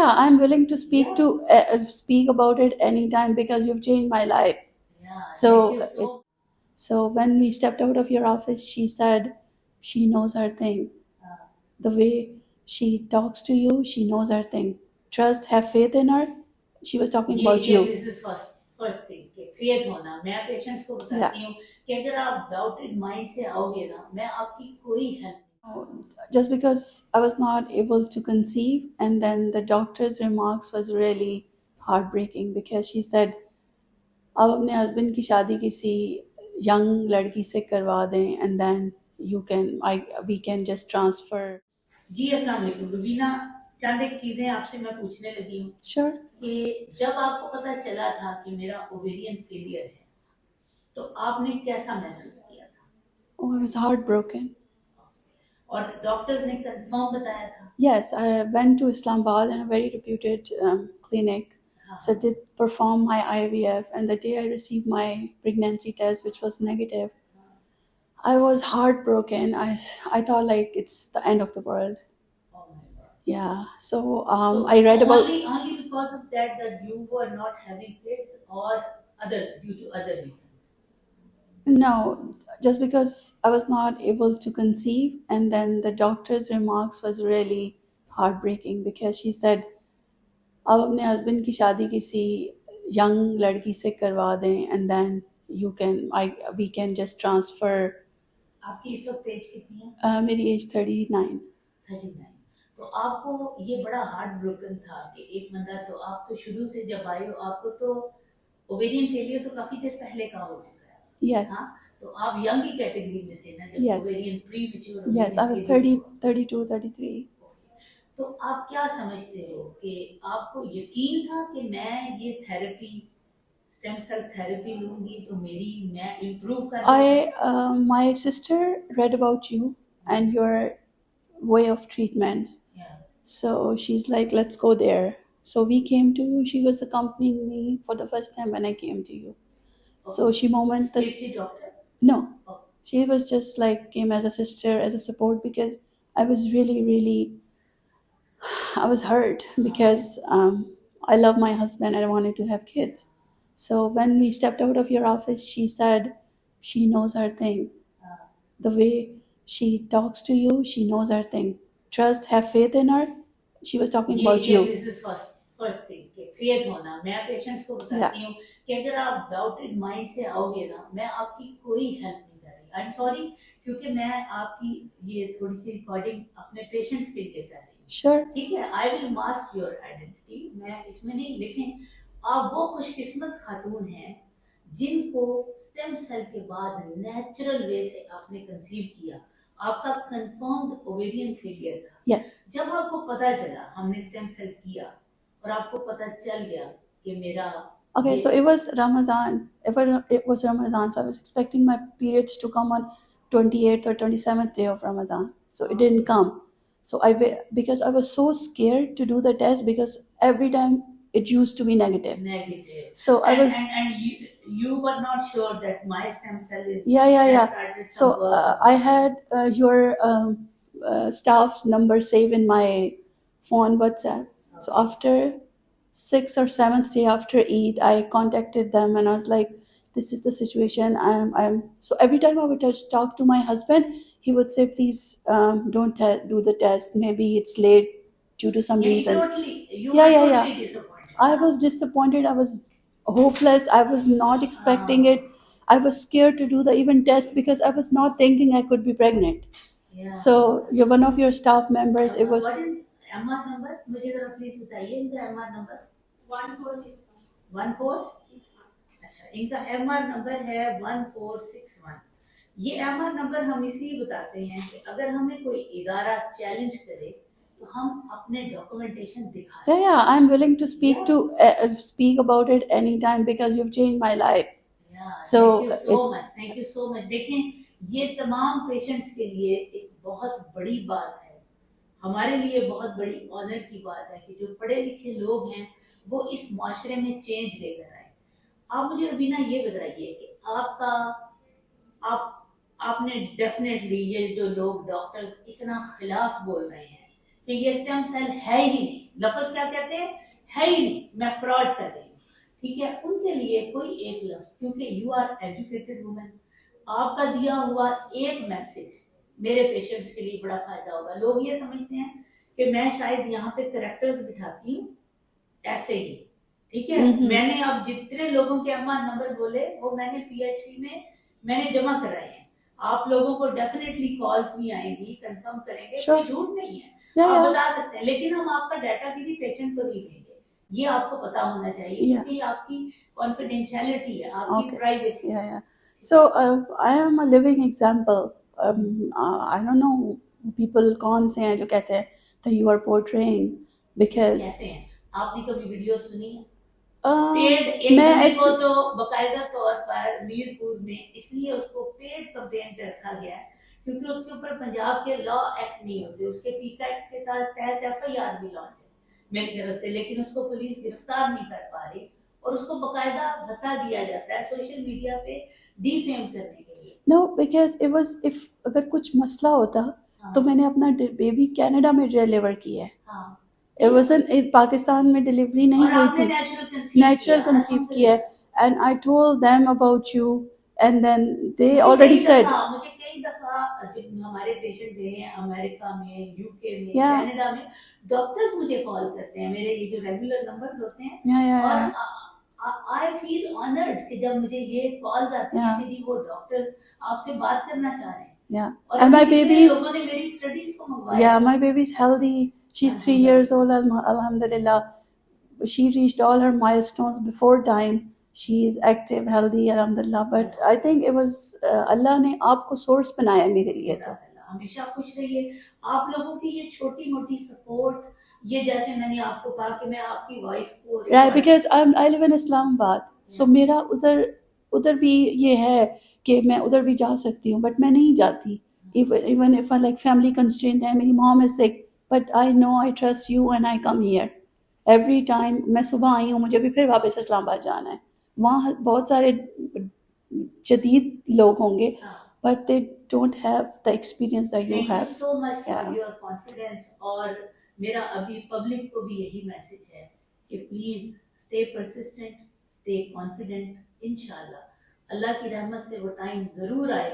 Yeah, I'm willing to speak about it anytime because you've changed my life. So so when we stepped out of your office, she said she knows her thing. The way she talks to you, she knows her thing. Trust, have faith in her. She was talking about you. This is first thing कि faith होना। मैं patients को Yeah. बताती हूँ कि अगर आप doubted mind से आओगे ना, मैं आपकी कोई help Just because I was not able to conceive, and then the doctor's remarks was really heartbreaking because she said आप अपने हस्बैंड की शादी किसी यंग लड़की से करवा दें and then you can I we can just transfer. जी अस्सलाम वालेकुम रुबीना, चंद एक चीजें आपसे मैं पूछने लगी हूँ श्योर। कि जब आपको पता चला था कि मेरा ओवेरियन फेलियर है, तो आपने कैसा महसूस किया था? Oh, I was heartbroken. और डॉक्टर्स ने कंफर्म बताया था? Yes, I went to Islamabad in a very reputed clinic. So did perform my IVF, and the day I received my pregnancy test, which was negative, I was heartbroken. I thought like it's the end of the world. Oh my God. Yeah. So So I read about only because of that you were not having kids, or other due to other reasons? no, just because I was not able to conceive, and then the doctor's remarks was really heartbreaking because she said आप अपने husband की शादी किसी young लड़की से करवा दें and then you can I we can just transfer. आपकी इस वक्त एज कितनी है? मेरी एज 39। 39। तो आपको ये बड़ा हार्ट ब्रोकन था कि एक बंदा, तो आप तो शुरू से जब आए हो आपको तो ओवेरियन फेलियर तो काफी देर पहले का हो चुका है। यस। हाँ, तो आप यंग की कैटेगरी में थे ना जब yes. Ovarian premature yes, I was 30 32 33। तो आप क्या समझते हो कि आपको यकीन था कि मैं ये थेरेपी, स्टेम सेल थेरेपी लूंगी तो मैं इम्प्रूव कर My sister read about you and your way of treatments. Yeah. So she's like, let's go there. So we came to you. She was accompanying me for the first time when I came to you. Okay. So she moment Is she doctor? No. Okay. She was just like came as a sister, as a support because I was really I was hurt because I love my husband and I wanted to have kids. So when we stepped out of your office, she said she knows her thing. The way she talks to you, she knows her thing. Trust, have faith in her. She was talking about you. This is first thing कि faith होना। मैं patients को बताती हूँ कि अगर आप doubted mind से आओगे ना, मैं आपकी कोई हेल्प नहीं कर रही। आई एम सॉरी, क्योंकि मैं आपकी ये थोड़ी सी रिकॉर्डिंग अपने पेशेंट्स के लिए कर रही हूँ। श्योर। ठीक है, I will mask your identity, मैं इसमें नहीं, लेकिन आप वो खुशकिस्मत खातून हैं जिनको स्टेम सेल के बाद नेचुरल वे से आपने कंसीव किया। आपका कंफर्म्ड ओवेरियन फेलियर था। Yes. जब आपको पता चला हमने स्टेम सेल किया और आपको पता चल गया कि मेरा Okay, so it was Ramadan. It was Ramadan, so I was expecting my periods to come on 28th or 27th day of Ramadan. So it didn't come. So because I was so scared to do the test because every time it used to be negative. Negative. So I was and you were not sure that my stem cell is yeah. So I had your staff's number saved in my phone WhatsApp. Okay. So after 6th or 7th day after Eid, I contacted them and I was like, "This is the situation. I'm." So every time I would just talk to my husband, he would say, "Please don't do the test. Maybe it's late due to some reasons." Totally disappointed. I was disappointed. I was hopeless. I was not expecting it. I was scared to do the even test because I was not thinking I could be pregnant. Yeah. So you're one of your staff members. It was What is MR number? मुझे जरा please बताइए इनका MR number. 1461। अच्छा, इनका MR number है 1461। ये MR number हम इसलिए बताते हैं कि अगर हमें कोई इदारा चैलेंज करे तो हम अपने डॉक्यूमेंटेशन दिखा सकते हैं। Yeah, I'm willing to speak about it anytime because you've changed my life. So thank you so much। देखें, ये तमाम पेशेंट्स के लिए एक बहुत बड़ी बात है, हमारे लिए बहुत बड़ी ऑनर की बात है कि जो पढ़े लिखे लोग हैं वो इस माशरे में चेंज लेकर आए। आप मुझे रबीना ये बताइए कि आपने डेफिनेटली, ये जो लोग डॉक्टर्स इतना खिलाफ बोल रहे हैं कि ये स्टेम सेल है ही नहीं, लफ्ज क्या कहते हैं, है ही नहीं, मैं फ्रॉड कर रही हूँ, ठीक है, उनके लिए कोई एक लफ्ज, क्योंकि यू आर एजुकेटेड वुमेन, आपका दिया हुआ एक मैसेज मेरे पेशेंट्स के लिए बड़ा फायदा होगा। लोग ये समझते हैं कि मैं शायद यहाँ पे करेक्टर्स बिठाती हूँ ऐसे ही, ठीक है, मैंने अब जितने लोगों के अम्मा नंबर बोले वो मैंने पीएचसी में मैंने जमा कराए हैं। आप लोगों को डेफिनेटली कॉल्स भी आएंगी, कंफर्म करेंगे, Sure. कोई झूठ नहीं है, Yeah, आप yeah. बता सकते हैं, लेकिन हम आपका डाटा किसी पेशेंट को नहीं देंगे, ये आपको पता होना चाहिए, Yeah. क्योंकि आपकी कॉन्फिडेंशियलिटी है, आपकी Okay. Privacy Yeah, yeah. So I am a living example. I don't know people कौन से हैं जो कहते हैं that you are portraying because कहते हैं, आपने कभी वीडियो सुनी है? uh, पेड एक मैं बंदी को ऐसे तो बकायदा तौर पर मीरपुर में इसलिए उसको पेड कंप्लेंट रखा गया है क्योंकि उसके ऊपर पंजाब के लॉ एक्ट नहीं होते, उसके पीका एक्ट के तहत एफआईआर भी लॉन्च है मेरी तरफ से, लेकिन उसको पुलिस गिरफ्तार नहीं कर पा रही और उसको बकायदा भत्ता दिया जाता है सोशल मीडिया पे डिफेम करने के लिए। no because it was if अगर कुछ मसला होता तो हाँ मैंने अपना बेबी कनाडा में डिलीवर किया है। हाँ, It wasn't पाकिस्तान में डिलीवरी नहीं और हुई आपने थी, नेचुरल नेचुरल कंसीव किया है अल्हम्दुलिल्लाह। and I told them about you and then they मुझे already कई said दफा मुझे कई दफा जब हमारे पेशेंट गए हैं अमेरिका में, यूके में, Yeah. कनाडा में, डॉक्टर्स मुझे कॉल करते हैं, मेरे ये जो रेगुलर नंबर्स होते हैं, yeah yeah और yeah आई फील ऑनर्ड कि जब मुझे ये कॉल्स आती हैं Yeah. कि जी वो डॉक्टर्स आपसे बात करना चाह रहे हैं, yeah और and my अभी कितने baby's लोगों ने मेरी स्टडीज को मंगवाया। yeah my baby's healthy, she's 3 years old alhamdulillah, she reached all her milestones before time, she is active healthy alhamdulillah, but I think it was Allah ने आपको सोर्स बनाया मेरे लिए तो हमेशा खुश रहिए, आप लोगों की ये छोटी मोटी सपोर्ट, ये जैसे मैंने आपको कहा कि मैं आपकी वॉइस को right because I live in Islamabad so मेरा उधर उधर भी ये है कि मैं उधर भी जा सकती हूँ but मैं नहीं जाती even if I like family constraint है, मेरी mom is sick but I know I trust you and I come here every time। मैं सुबह आई हूँ, मुझे भी फिर वापस इस्लामाबाद जाना है, वहाँ बहुत सारे जदीद लोग होंगे but they don't have the experience that you have। Thank you so much Yeah. For your confidence, और मेरा अभी पब्लिक को भी यही मैसेज है कि please stay persistent, stay confident, इंशाल्लाह अल्लाह की रहमत से वो टाइम जरूर आएगा।